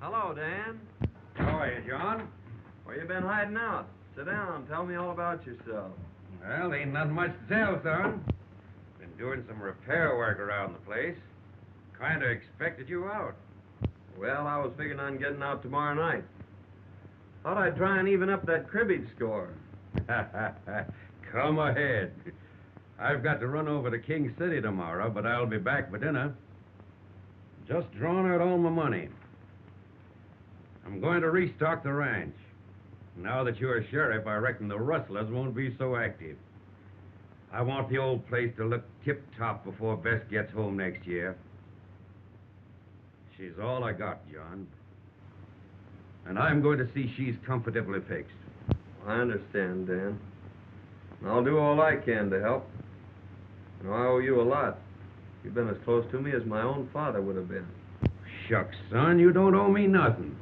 Hello, Dan. How are you, John? Where you been hiding out? Sit down. Tell me all about yourself. Well, ain't nothing much to tell, son. Been doing some repair work around the place. Kind of expected you out. Well, I was figuring on getting out tomorrow night. Thought I'd try and even up that cribbage score. Come ahead. I've got to run over to King City tomorrow, but I'll be back for dinner. Just drawing out all my money. I'm going to restock the ranch. Now that you're sheriff, I reckon the rustlers won't be so active. I want the old place to look tip-top before Bess gets home next year. She's all I got, John. And I'm going to see she's comfortably fixed. I understand, Dan. I'll do all I can to help. You know, I owe you a lot. You've been as close to me as my own father would have been. Shucks, son, you don't owe me nothing.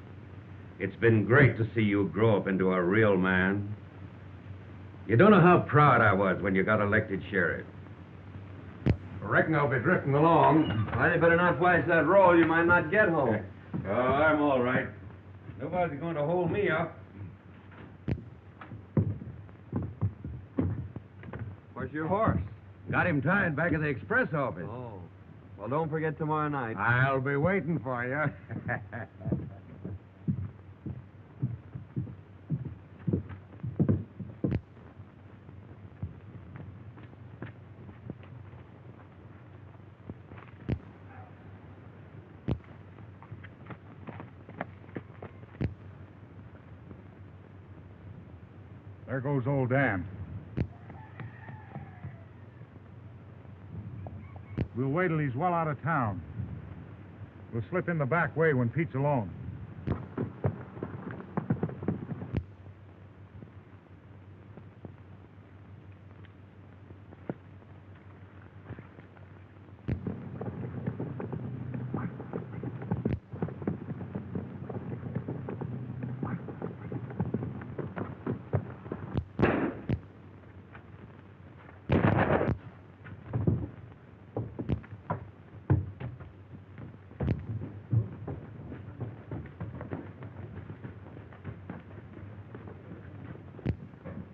It's been great to see you grow up into a real man. You don't know how proud I was when you got elected sheriff. I reckon I'll be drifting along. Well, you better not flash that roll. You might not get home. Oh, I'm all right. Nobody's going to hold me up. Where's your horse? Got him tied back at the express office. Oh. Well, don't forget tomorrow night. I'll be waiting for you. There goes old Dan. We'll wait till he's well out of town. We'll slip in the back way when Pete's alone.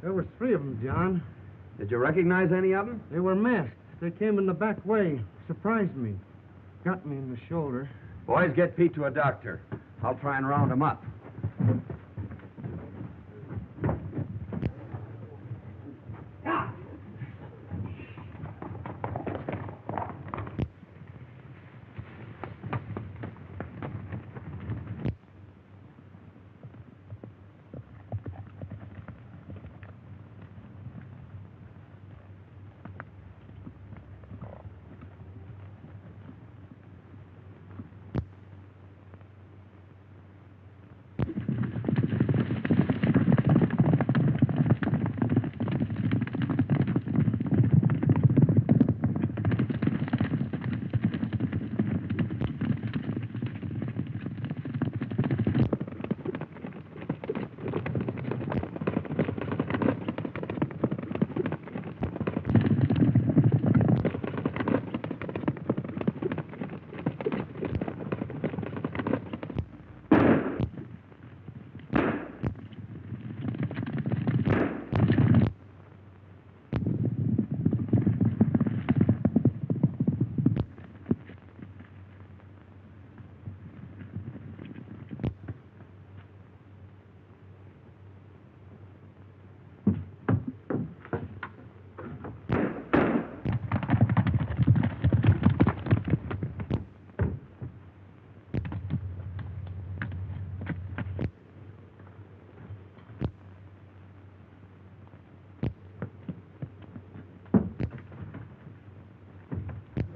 There was 3 of them, John. Did you recognize any of them? They were masked. They came in the back way. Surprised me. Got me in the shoulder. Boys, get Pete to a doctor. I'll try and round him up.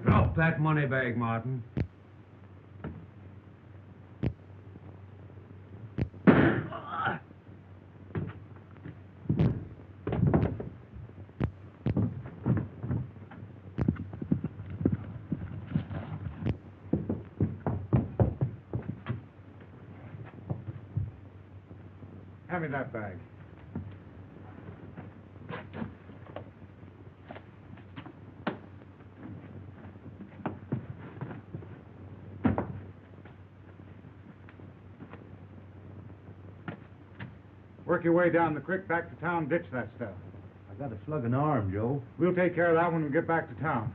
Drop that money bag, Martin. Hand me that bag. Work your way down the creek back to town, ditch that stuff. I got a slug in the arm, Joe. We'll take care of that when we get back to town.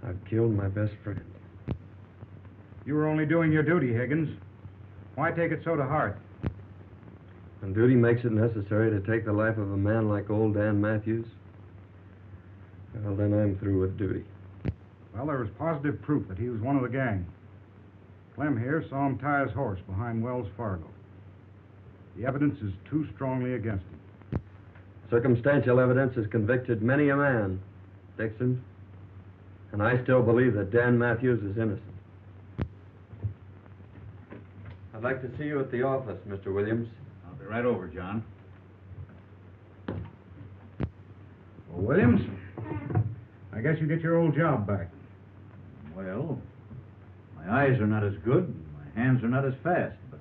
I've killed my best friend. You were only doing your duty, Higgins. Why take it so to heart? When duty makes it necessary to take the life of a man like old Dan Matthews, well, then I'm through with duty. Well, there was positive proof that he was one of the gang. Clem here saw him tie his horse behind Wells Fargo. The evidence is too strongly against him. Circumstantial evidence has convicted many a man, Dixon, and I still believe that Dan Matthews is innocent. I'd like to see you at the office, Mr. Williams. I'll be right over, John. Well, Williams, I guess you get your old job back. Well, my eyes are not as good, and my hands are not as fast, but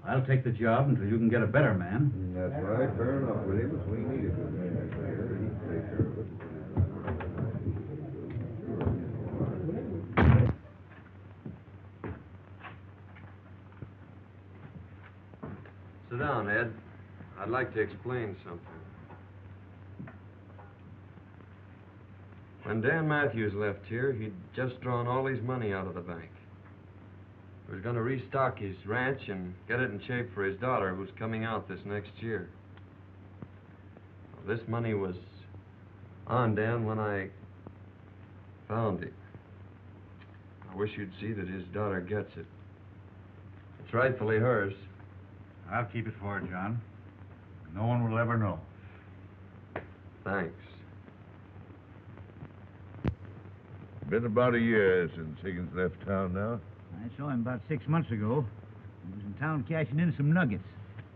I'll take the job until you can get a better man. That's right. Fair enough, Williams. We need a good man here. He can take care of it. Sit down, Ed. I'd like to explain something. When Dan Matthews left here, he'd just drawn all his money out of the bank. He was going to restock his ranch and get it in shape for his daughter, who's coming out this next year. Well, this money was on Dan when I found it. I wish you'd see that his daughter gets it. It's rightfully hers. I'll keep it for her, John. No one will ever know. Thanks. Been about a year since Higgins left town now. I saw him about 6 months ago. He was in town cashing in some nuggets.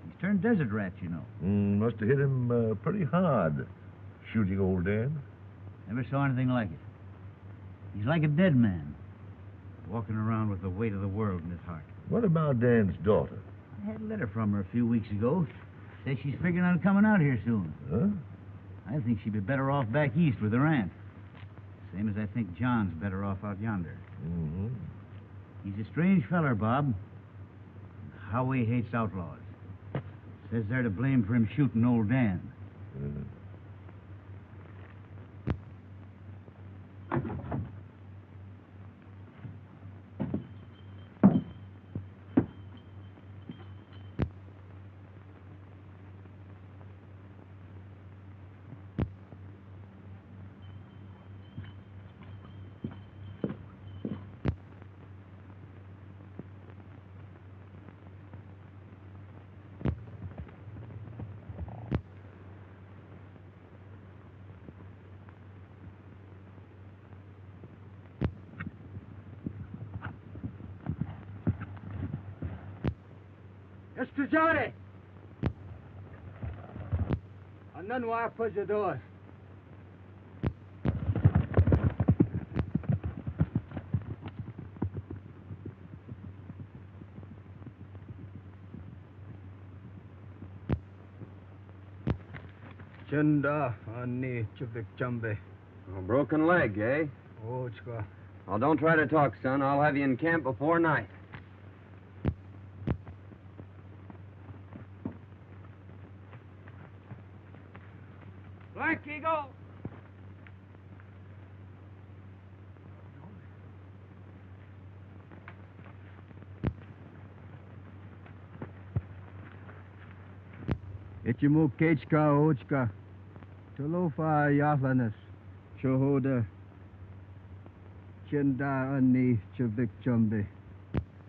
He's turned desert rat, you know. Must have hit him pretty hard, shooting old Dan. Never saw anything like it. He's like a dead man, walking around with the weight of the world in his heart. What about Dan's daughter? I had a letter from her a few weeks ago. Says she's figuring on coming out here soon. Huh? I think she'd be better off back east with her aunt. Same as I think John's better off out yonder. Mm-hmm. He's a strange feller, Bob. How he hates outlaws. Says they're to blame for him shooting old Dan. Mr. Johnny! And then why put your doors? Chunda ani chubik chambe. A broken leg, eh? Oh, chka. Well, don't try to talk, son. I'll have you in camp before night. Black Eagle! Etchimu Kechka Ochka. Tolofa Yahlanas. Chohoda. Chenda Ani Chavik Chumbi.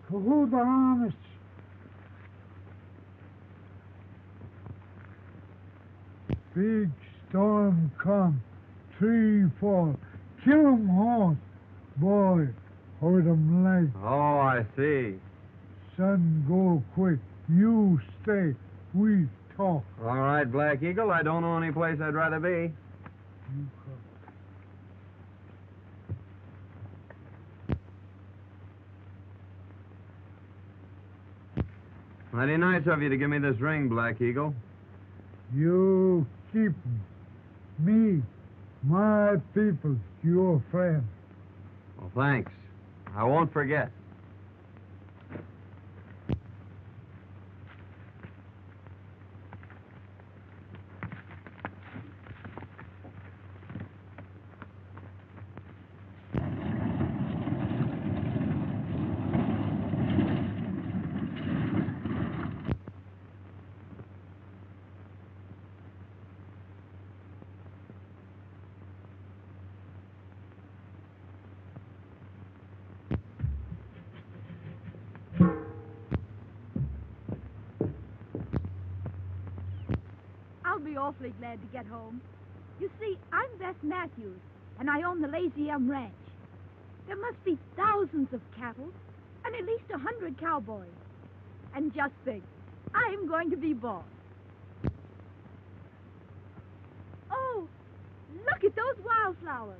Kahuda honest. Big storm come, tree fall, kill 'em all. Boy, hold 'em light. Oh, I see. Sun go quick, you stay, we talk. All right, Black Eagle. I don't know any place I'd rather be. You come. Mighty nice of you to give me this ring, Black Eagle. You keep me, my people, your friend. Well, thanks. I won't forget. I'll be awfully glad to get home. You see, I'm Bess Matthews, and I own the Lazy M Ranch. There must be thousands of cattle and at least 100 cowboys. And just think, I'm going to be boss. Oh, look at those wildflowers.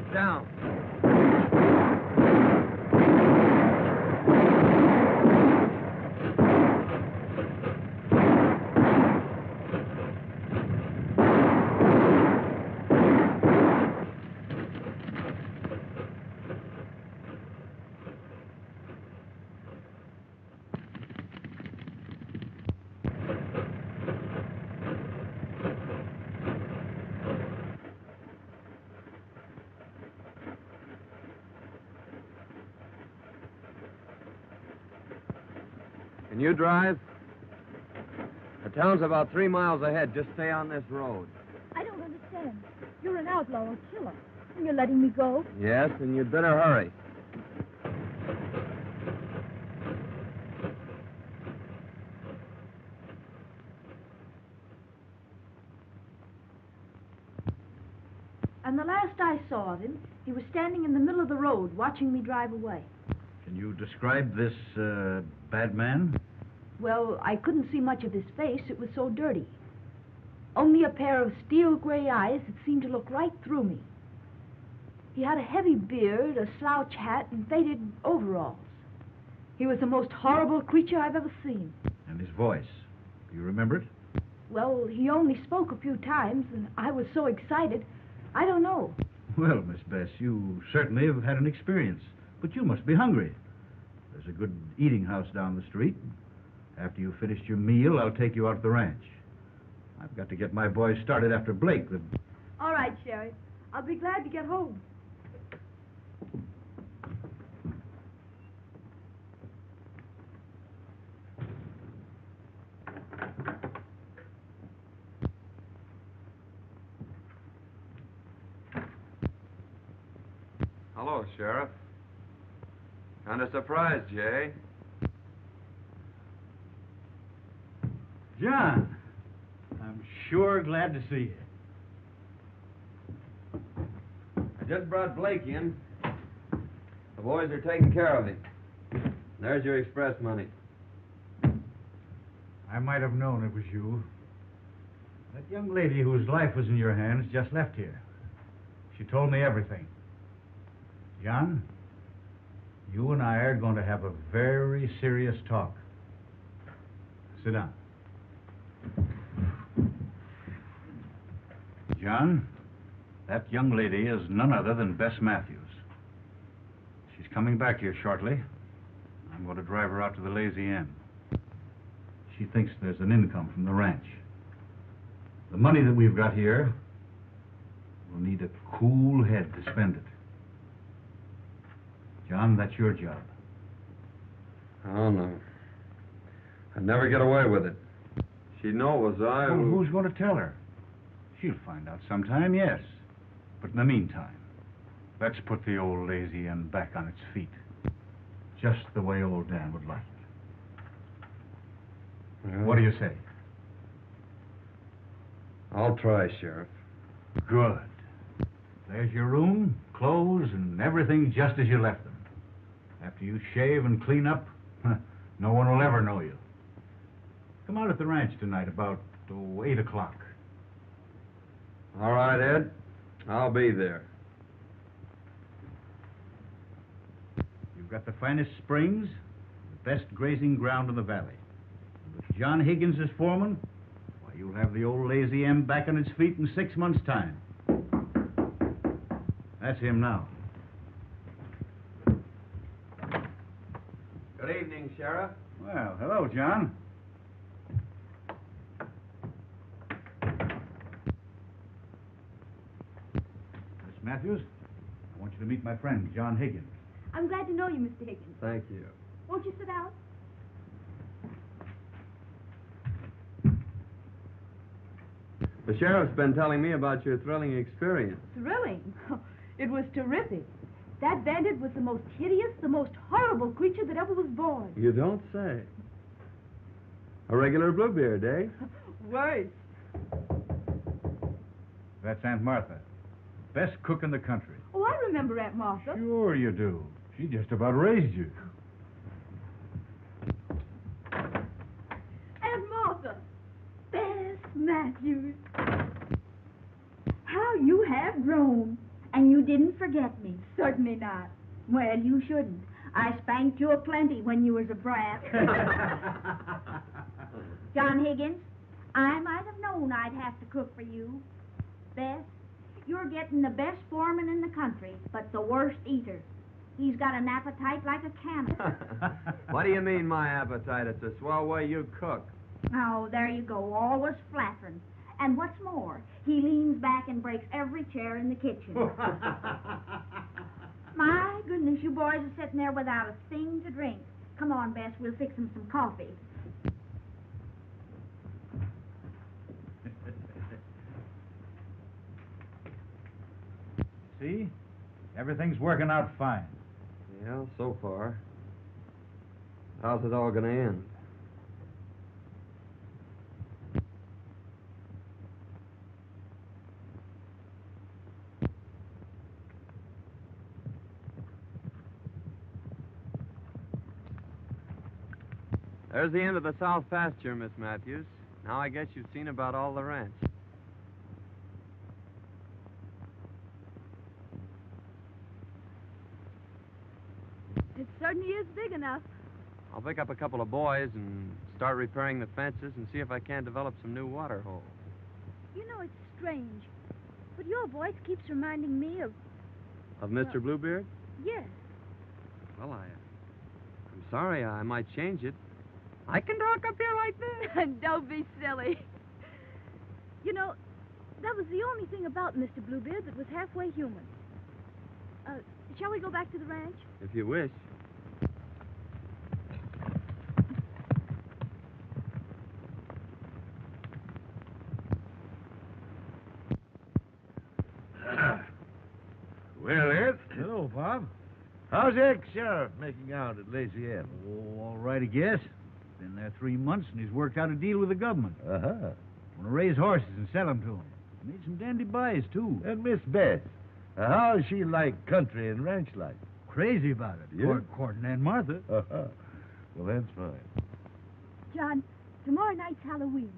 Get down. Can you drive? The town's about 3 miles ahead. Just stay on this road. I don't understand. You're an outlaw or killer, and you're letting me go? Yes, and you'd better hurry. And the last I saw of him, he was standing in the middle of the road watching me drive away. Can you describe this bad man? Well, I couldn't see much of his face. It was so dirty. Only a pair of steel gray eyes that seemed to look right through me. He had a heavy beard, a slouch hat, and faded overalls. He was the most horrible creature I've ever seen. And his voice. Do you remember it? Well, he only spoke a few times, and I was so excited, I don't know. Well, Miss Bess, you certainly have had an experience, but you must be hungry. There's a good eating house down the street. After you've finished your meal, I'll take you out to the ranch. I've got to get my boys started after Blake. All right, Sheriff. I'll be glad to get home. Hello, Sheriff. Kind of surprised, Jay. John, I'm sure glad to see you. I just brought Blake in. The boys are taking care of him. There's your express money. I might have known it was you. That young lady whose life was in your hands just left here. She told me everything. John, you and I are going to have a very serious talk. Sit down. John, that young lady is none other than Bess Matthews. She's coming back here shortly. I'm going to drive her out to the Lazy Inn. She thinks there's an income from the ranch. The money that we've got here will need a cool head to spend it. John, that's your job. Oh, no. I'd never get away with it. She'd know it was I Well, who... who's going to tell her? She'll find out sometime, yes. But in the meantime, let's put the old Lazy Inn back on its feet. Just the way old Dan would like it. Well, What do you say? I'll try, Sheriff. Good. There's your room, clothes, and everything just as you left them. After you shave and clean up, no one will ever know you. Come out at the ranch tonight about 8 o'clock. All right, Ed. I'll be there. You've got the finest springs, the best grazing ground in the valley. And with John Higgins as foreman, why, you'll have the old Lazy M back on its feet in 6 months' time. That's him now. Good evening, Sheriff. Well, hello, John. Miss Matthews, I want you to meet my friend, John Higgins. I'm glad to know you, Mr. Higgins. Thank you. Won't you sit down? The sheriff's been telling me about your thrilling experience. Thrilling. It was terrific. That bandit was the most hideous, the most horrible creature that ever was born. You don't say. A regular Bluebeard, eh? Worse. That's Aunt Martha. Best cook in the country. Oh, I remember Aunt Martha. Sure you do. She just about raised you. Aunt Martha. Bess Matthews. How you have grown. And you didn't forget me. Certainly not. Well, you shouldn't. I spanked you aplenty when you was a brat. John Higgins, I might have known I'd have to cook for you. Bess, you're getting the best foreman in the country, but the worst eater. He's got an appetite like a camel. What do you mean, my appetite? It's a swell way you cook. Oh, there you go, always flattering. And what's more, he leans back and breaks every chair in the kitchen. My goodness, you boys are sitting there without a thing to drink. Come on, Bess, we'll fix him some coffee. See? Everything's working out fine. Yeah, so far. How's it all gonna end? There's the end of the south pasture, Miss Matthews. Now I guess you've seen about all the ranch. It certainly is big enough. I'll pick up a couple of boys and start repairing the fences and see if I can't develop some new water holes. You know, it's strange, but your voice keeps reminding me of... Of Mr. Bluebeard? Yes. Well, I'm sorry. I might change it. I can talk up here like this. Don't be silly. You know, that was the only thing about Mr. Bluebeard that was halfway human. Shall we go back to the ranch? If you wish. Well, Ed, Hello, Bob. how's the ex-sheriff making out at Lazy End? Oh, all right, I guess. Been there 3 months, and he's worked out a deal with the government. Uh-huh. Want to raise horses and sell them to him. Made some dandy buys, too. And Miss Beth, how's she like country and ranch life? Crazy about it. Yeah? Courting Aunt Martha. Uh-huh. Well, that's fine. John, tomorrow night's Halloween.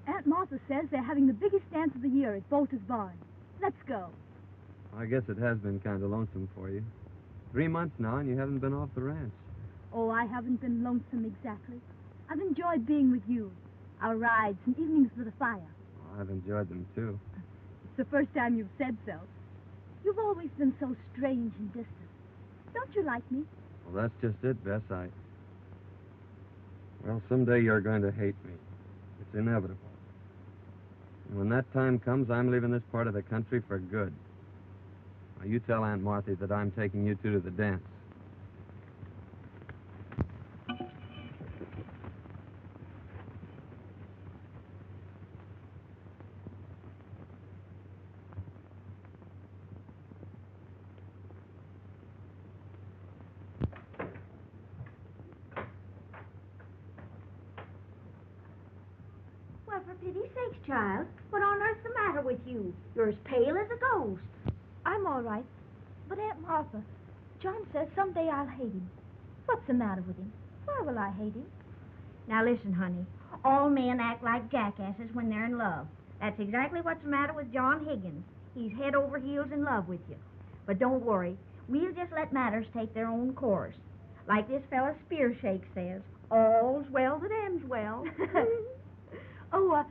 Aunt Martha says they're having the biggest dance of the year at Bolter's Barn. Let's go. I guess it has been kind of lonesome for you. 3 months now, and you haven't been off the ranch. Oh, I haven't been lonesome exactly. I've enjoyed being with you. Our rides and evenings with the fire. Well, I've enjoyed them, too. It's the first time you've said so. You've always been so strange and distant. Don't you like me? Well, that's just it, Bess. Well, someday you're going to hate me. It's inevitable. And when that time comes, I'm leaving this part of the country for good. Now, you tell Aunt Martha that I'm taking you two to the dance. Well, for pity's sakes, child, what on earth's the matter with you? You're as pale as a ghost. I'm all right. But Aunt Martha, John says someday I'll hate him. What's the matter with him? Why will I hate him? Now listen, honey. All men act like jackasses when they're in love. That's exactly what's the matter with John Higgins. He's head over heels in love with you. But don't worry. We'll just let matters take their own course. Like this fella Spearshake says, all's well that ends well. Oh,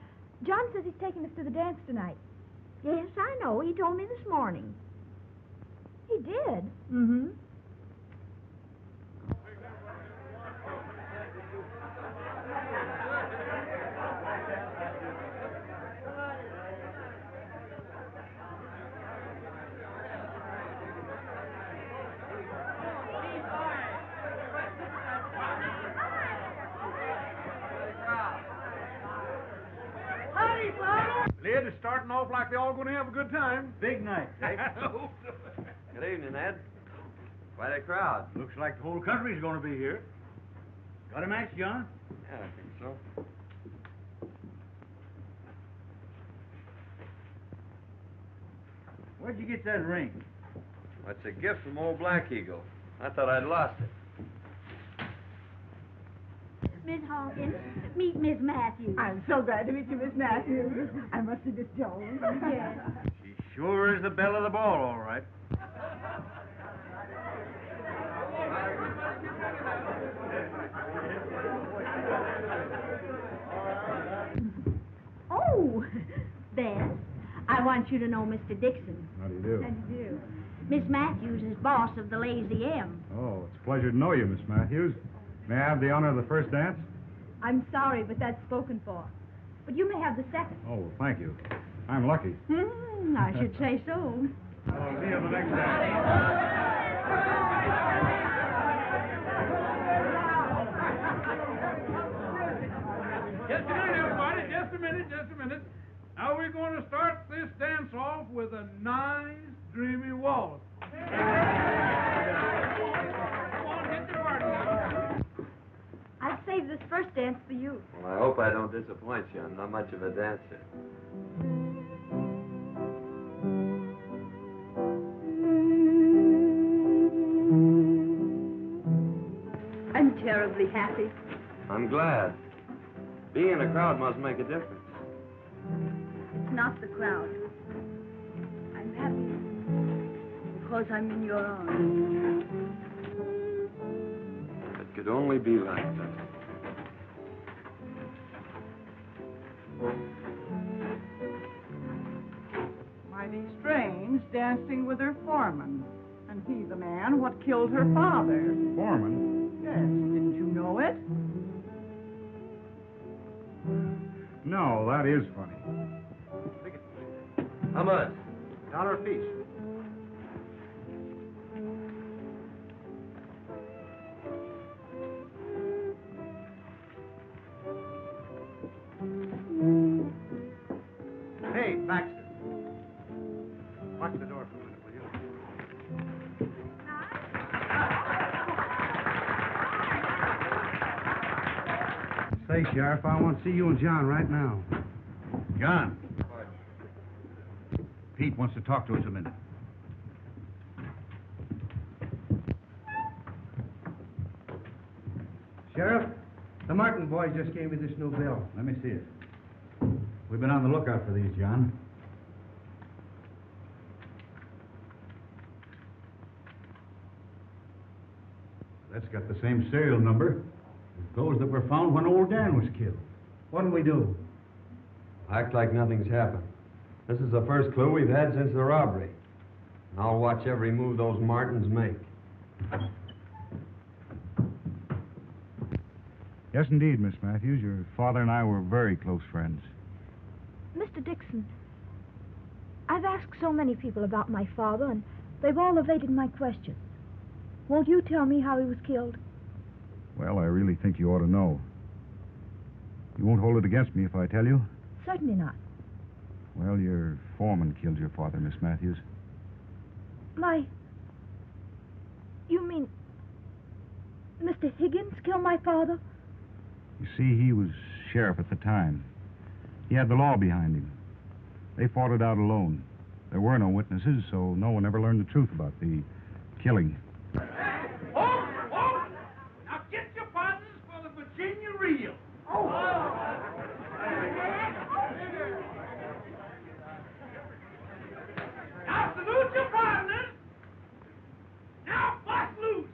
John says he's taking us to the dance tonight. Yes, I know. He told me this morning. He did? Mm-hmm. Lid is starting off like they're all going to have a good time. Big night, Jake. Good evening, Ed. Quite a crowd. Looks like the whole country's going to be here. Got a match, John? Yeah, I think so. Where'd you get that ring? It's a gift from old Black Eagle. I thought I'd lost it. Miss Hawkins, meet Miss Matthews. I'm so glad to meet you, Miss Matthews. I must be Miss Jones. Yes. She Sure is the belle of the ball, all right. Oh, Bess, I want you to know Mr. Dixon. How do you do? How do you do? Miss Matthews is boss of the Lazy M. Oh, it's a pleasure to know you, Miss Matthews. May I have the honor of the first dance? I'm sorry, but that's spoken for. But you may have the second. Oh, well, thank you. I'm lucky. I should say so. I'll see you on the next dance. Just a minute, everybody. Just a minute. Now we're going to start this dance off with a nice, dreamy waltz. Come on, get the party now. I'll save this first dance for you. Well, I hope I don't disappoint you. I'm not much of a dancer. I'm terribly happy. I'm glad. Being in a crowd must make a difference. It's not the crowd. I'm happy because I'm in your arms. It could only be like that. Mighty strange, dancing with her foreman. And he the man what killed her father. Foreman? Yes, didn't you know it? No, that is funny. How much? $1 apiece. Hey, Baxter. Watch the door for a minute, will you? Say, Sheriff, I want to see you and John right now. John. Pete wants to talk to us a minute. Sheriff, the Martin boys just gave me this new bill. Let me see it. We've been on the lookout for these, John. That's got the same serial number as those that were found when old Dan was killed. What'll we do? Act like nothing's happened. This is the first clue we've had since the robbery. And I'll watch every move those Martins make. Yes, indeed, Miss Matthews. Your father and I were very close friends. Mr. Dixon, I've asked so many people about my father, and they've all evaded my questions. Won't you tell me how he was killed? Well, I really think you ought to know. You won't hold it against me if I tell you? Certainly not. Well, your foreman killed your father, Miss Matthews. You mean Mr. Higgins killed my father? You see, he was sheriff at the time. He had the law behind him. They fought it out alone. There were no witnesses, so no one ever learned the truth about the killing. Oh! Now get your partners for the Virginia reel. Now salute your partners. Now bust loose.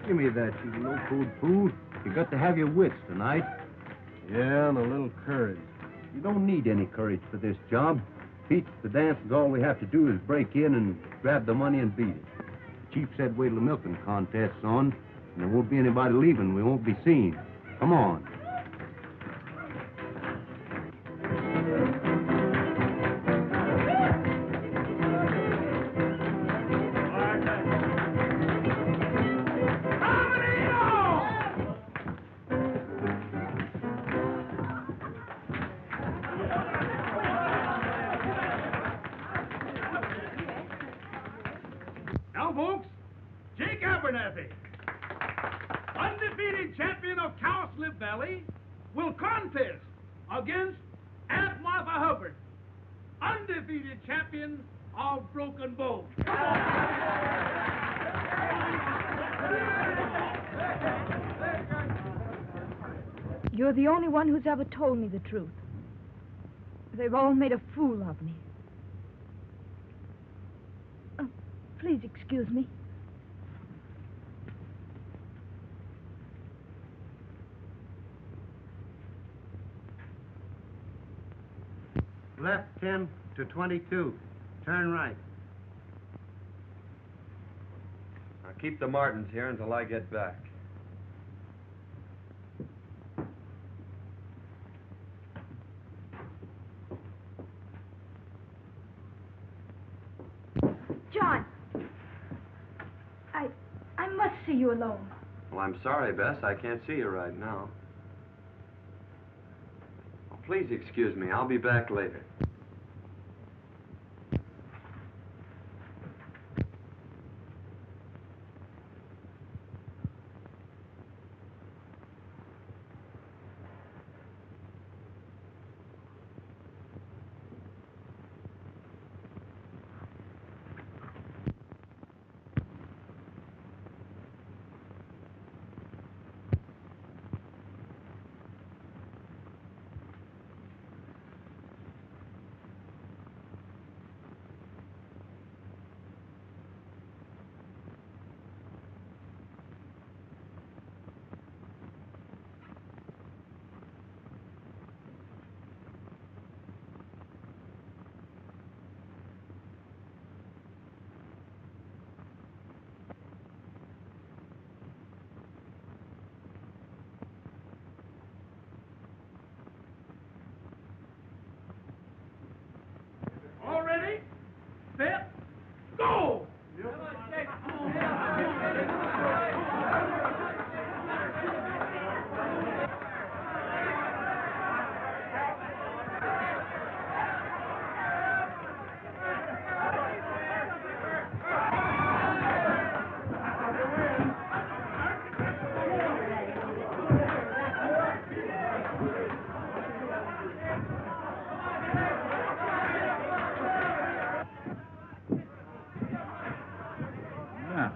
Give me that, you no-food fool. You got to have your wits tonight. Yeah, and a little courage. You don't need any courage for this job. Pete, the dance is all we have to do is break in and grab the money and beat it. The chief said wait till the milking contest's on, and there won't be anybody leaving. We won't be seen. Come on. Valley will contest against Aunt Martha Hubbard, undefeated champion of Broken Bow. You're the only one who's ever told me the truth. They've all made a fool of me. Please excuse me. Left 10 to 22. Turn right. Now keep the Martins here until I get back. John! I must see you alone. Well, I'm sorry, Bess. I can't see you right now. Well, please excuse me. I'll be back later. All ready? Set, go! Well,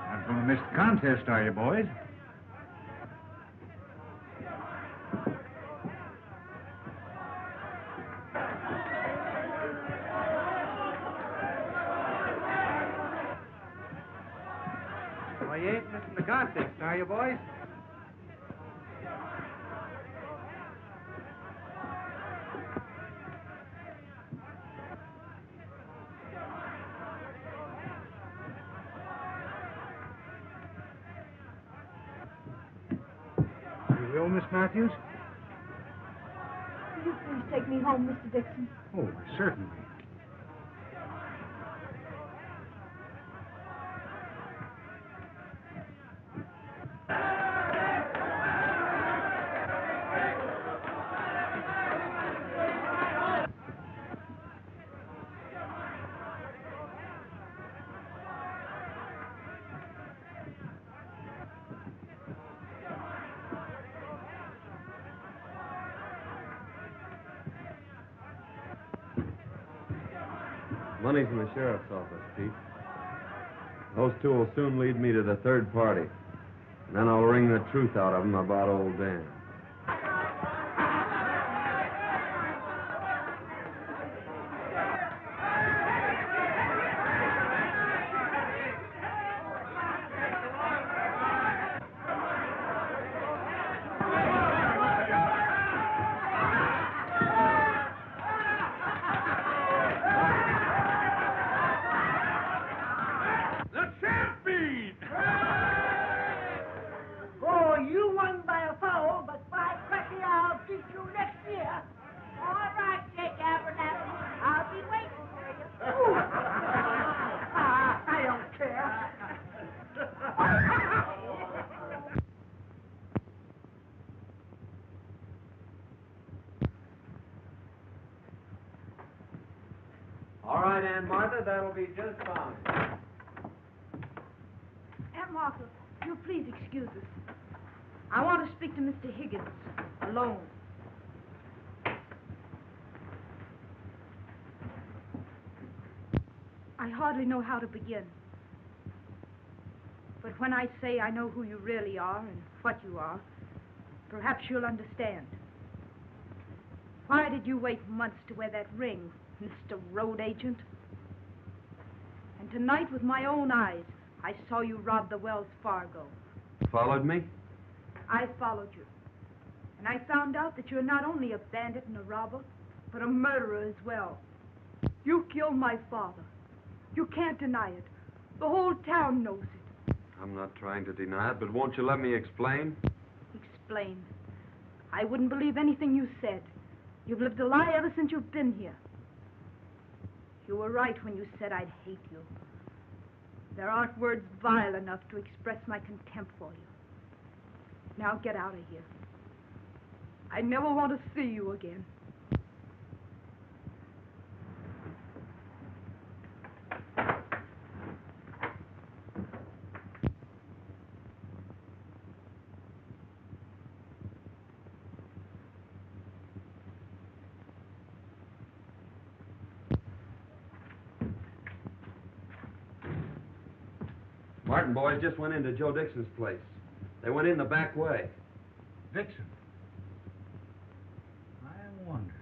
not going to miss the contest, are you, boys? Well, you ain't missing the contest, are you, boys? You will, Miss Matthews? Will you please take me home, Mr. Dixon? Oh, certainly. Money's in the sheriff's office, Pete. Those two will soon lead me to the third party. And then I'll wring the truth out of them about old Dan. The champion! Oh, you won by a foul, but by cracky, I'll beat you next year. All right, Jake Abernathy. I'll be waiting for you. I don't care. All right, Aunt Martha, that'll be just fine. Aunt Martha, you'll please excuse us. I want to speak to Mr. Higgins, alone. I hardly know how to begin. But when I say I know who you really are and what you are, perhaps you'll understand. Why did you wait months to wear that ring, Mr. Road Agent? And tonight, with my own eyes, I saw you rob the Wells Fargo. Followed me? I followed you. And I found out that you're not only a bandit and a robber, but a murderer as well. You killed my father. You can't deny it. The whole town knows it. I'm not trying to deny it, but won't you let me explain? Explain. I wouldn't believe anything you said. You've lived a lie ever since you've been here. You were right when you said I'd hate you. There aren't words vile enough to express my contempt for you. Now get out of here. I never want to see you again. Martin boys just went into Joe Dixon's place. They went in the back way. Dixon. I wonder.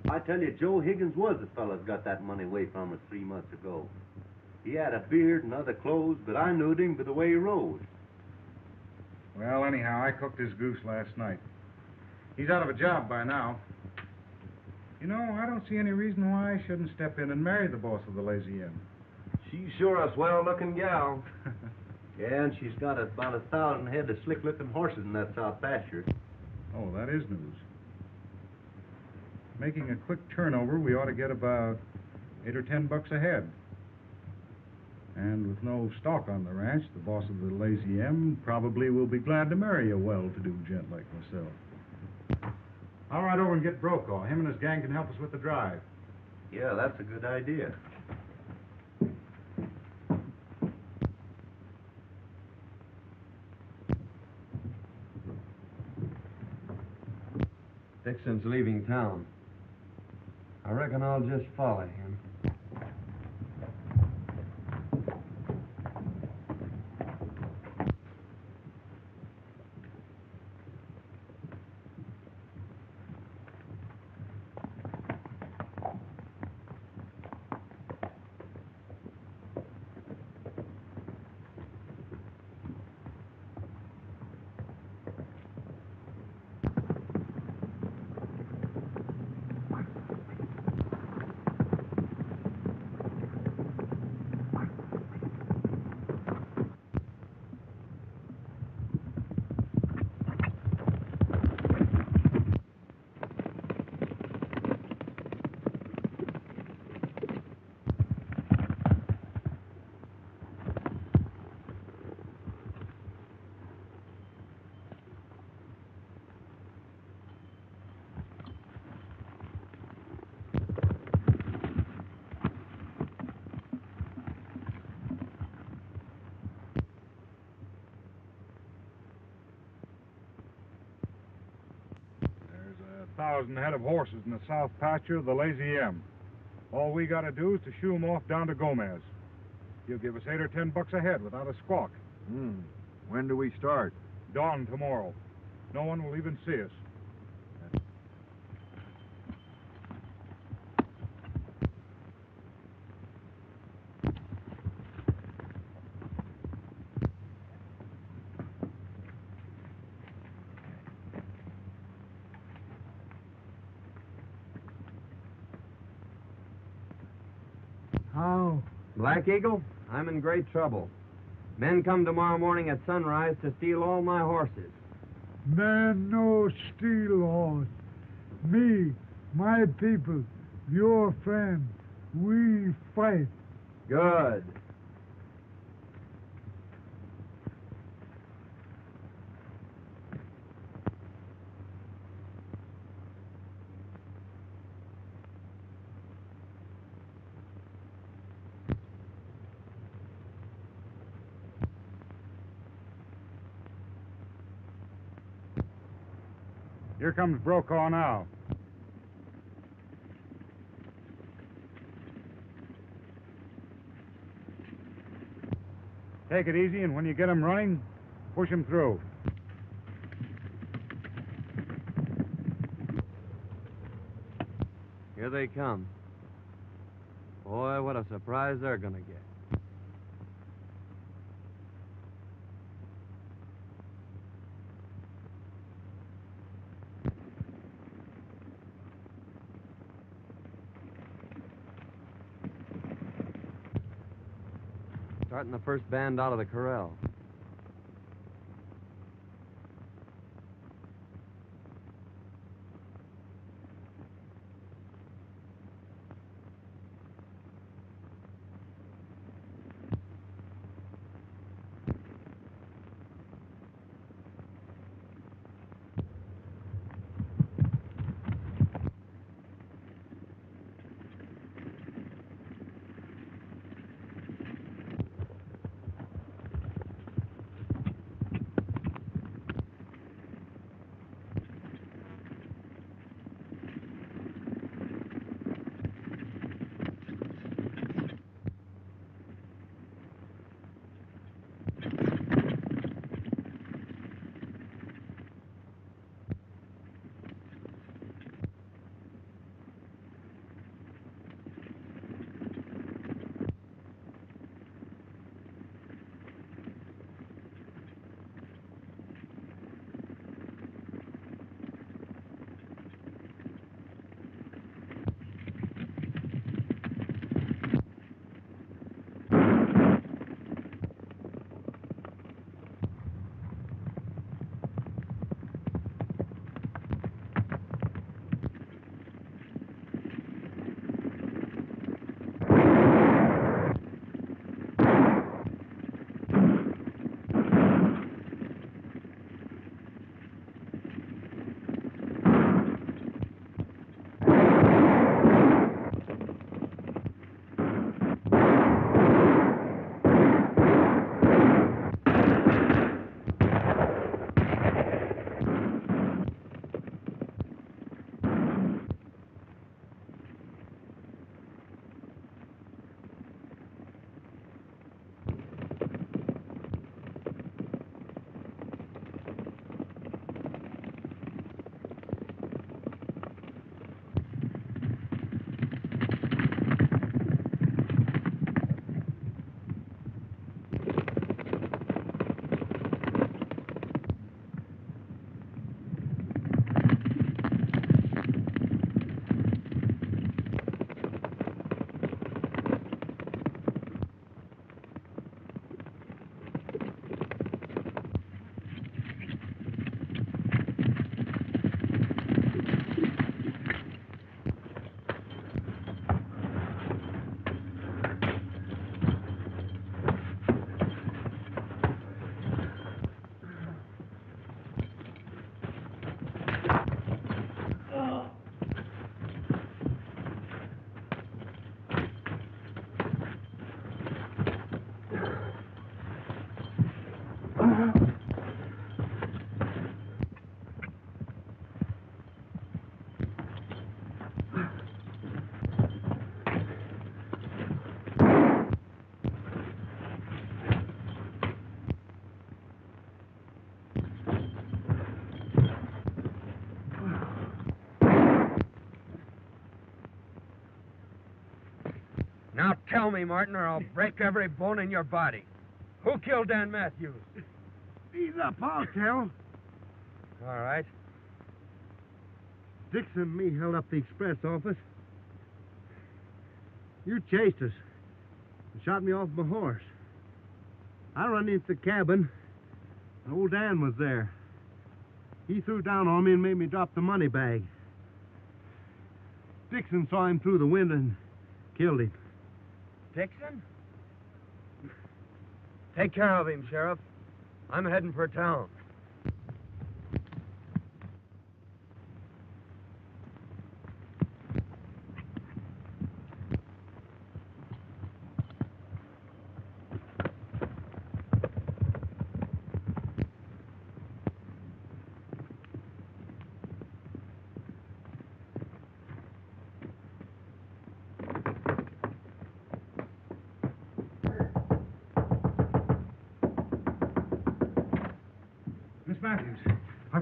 I tell you, Joe Higgins was the fellow that got that money away from us 3 months ago. He had a beard and other clothes, but I knew him by the way he rode. Well, anyhow, I cooked his goose last night. He's out of a job by now. You know, I don't see any reason why I shouldn't step in and marry the boss of the Lazy M. She's sure a swell-looking gal. Yeah, and she's got about 1,000 head of slick-looking horses in that south pasture. Oh, that is news. Making a quick turnover, we ought to get about $8 or $10 a head. And with no stock on the ranch, the boss of the Lazy M probably will be glad to marry a well-to-do gent like myself. I'll ride over and get Brokaw. Him and his gang can help us with the drive. Yeah, that's a good idea. Dixon's leaving town. I reckon I'll just follow him. There's 1,000 head of horses in the south pasture of the Lazy M. All we got to do is to shoo 'em off down to Gomez. He'll give us $8 or $10 a head without a squawk. When do we start? Dawn tomorrow. No one will even see us. How? Black Eagle, I'm in great trouble. Men come tomorrow morning at sunrise to steal all my horses. Man no steal horse. Me, my people, your friend, we fight. Good. Here comes Brokaw now. Take it easy, and when you get him running, push him through. Here they come. Boy, what a surprise they're gonna get. Starting the first band out of the corral. Now tell me, Martin, or I'll break every bone in your body. Who killed Dan Matthews? Ease up, I'll tell. All right. Dixon and me held up the express office. You chased us and shot me off my horse. I run into the cabin, and old Dan was there. He threw down on me and made me drop the money bag. Dixon saw him through the window and killed him. Dixon? Take care of him, Sheriff. I'm heading for town.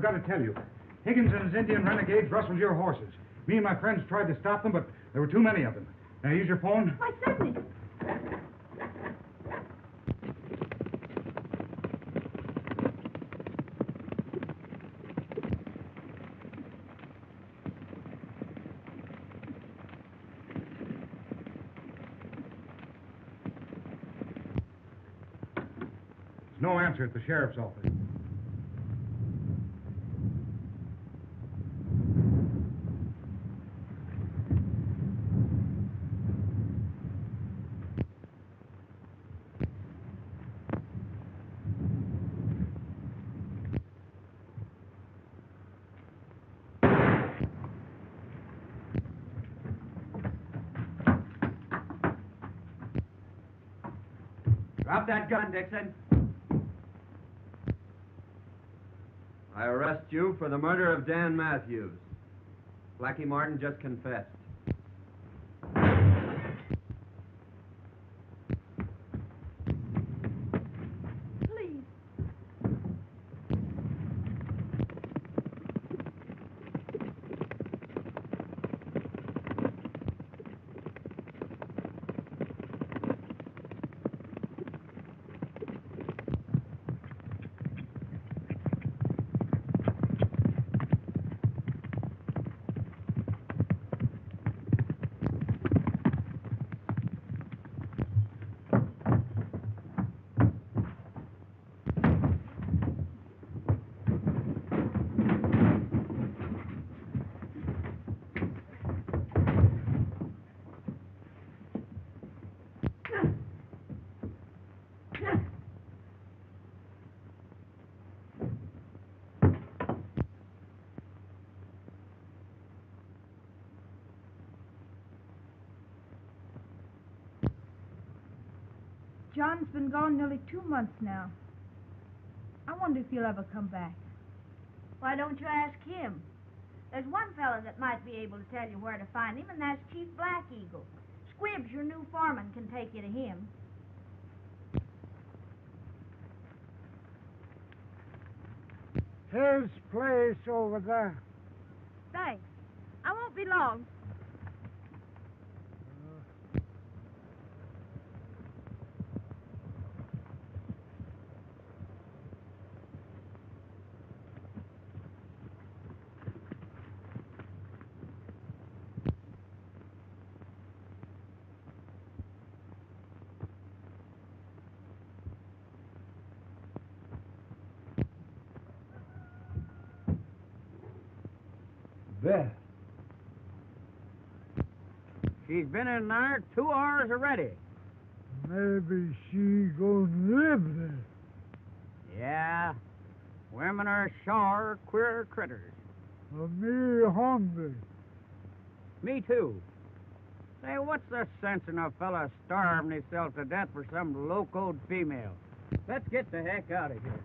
I've got to tell you. Higgins and his Indian renegades rustled your horses. Me and my friends tried to stop them, but there were too many of them. Now, use your phone? Why, certainly. There's no answer at the sheriff's office. Drop that gun, Dixon. I arrest you for the murder of Dan Matthews. Blackie Martin just confessed. Please. John's been gone nearly 2 months now. I wonder if he'll ever come back. Why don't you ask him? There's one fella that might be able to tell you where to find him, and that's Chief Black Eagle. Squibbs, your new foreman, can take you to him. His place over there. Thanks. I won't be long. Beth. She's been in there 2 hours already. Maybe she gonna live there. Yeah. Women are sure queer critters. Me hungry. Me too. Say, what's the sense in a fella starving himself to death for some low-code female? Let's get the heck out of here.